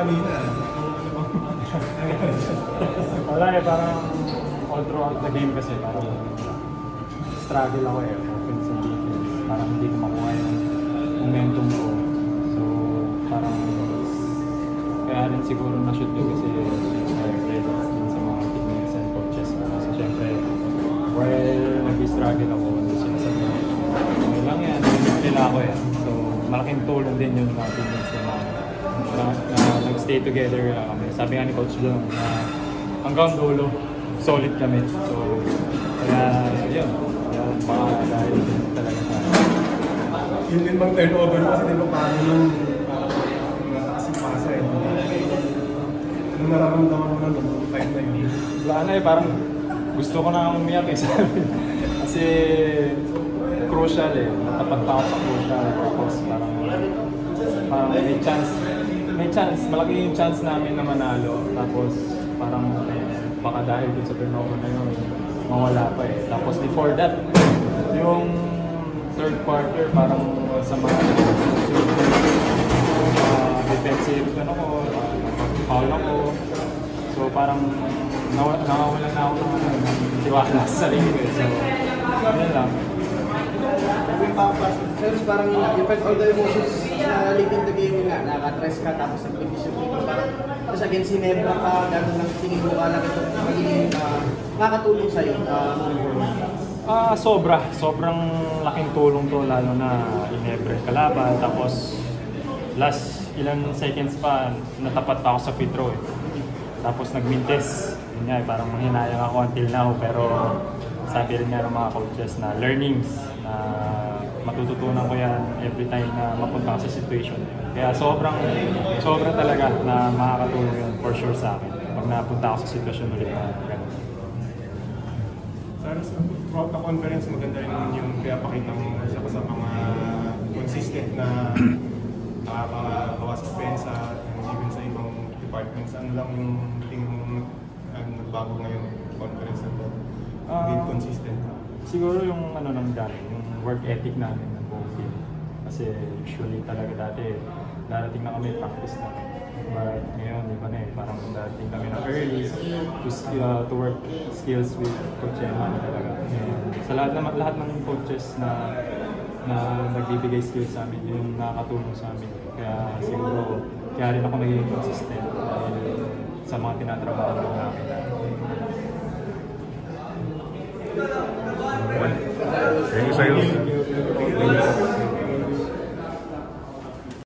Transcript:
kanina. Wala eh, parang all throughout the game kasi parang struggle ako eh, offense and defense. Parang hindi ko makuha yung momentum ko. So, parang kaya rin siguro na-shoot ko kasi credit din sa mga teammates and coaches. So, syempre, while nag-struggle ako, sinasabi ko, okay lang yan, nila ako eh. So, malaking tulong din yung mga teammates na nag-stay together. Sabi nga ni Coach Long na hanggang dulo, solid kami. So, kaya yun. Baka dahil din talaga sa yun din bang turnover kasi di ba paano nung nakasipasa eh. Anong nararamdaman mo na nung time na yun? wala na eh, parang gusto ko na umiyak eh sabi. Kasi crucial eh, natapat pa ako sa crucial. Tapos parang may chance, malaki yung chance namin na manalo. Tapos parang baka dahil dun sa turnover na yun, mawala pa eh. Tapos before that, yung third quarter parang sa mga defensive foul ako. So parang nawawalan na ako ng tiwala sa sarili ko. So, yun lang. Sir, parang you felt all the emotions na late in the game nga, naka-stress ka tapos nag-finish yung game. Tapos again, sinebra ka, gano'n lang tingin mo ka lang ito magiging makakatulong sa'yo. Sobrang laking tulong to lalo na inebre kalaban. Tapos last ilang seconds pa, natapat pa ako sa free throw eh. Tapos nag-mintes. Yun nga, parang manghinayang ako until now. Pero sabi rin nga ng mga coaches na learnings na matututunan ko yan every time na mapunta ka sa situation. Kaya sobrang talaga na makakatulong yun for sure sa akin pag napunta ako sa sitwasyon ulit na gano'n. Throughout the conference, maganda rin yung kaya pakita mo isa pa sa mga consistent na nakakabawas pensa and even sa ibang departments. Ano lang yung tingin mo nagbago ngayon conference na to? Being consistent. Siguro yung nang dati, yung work ethic namin ng buong team. Kasi usually talaga dati, darating na kami practice na. But ngayon, iba na eh. Parang darating kami na early to work skills with Coach Eman talaga. And sa lahat ng coaches na nagbibigay skills sa amin, yung nakakatulong sa amin. Kaya siguro, kaya rin ako naging consistent sa mga tinatrabaho namin. Thank you sa'yo.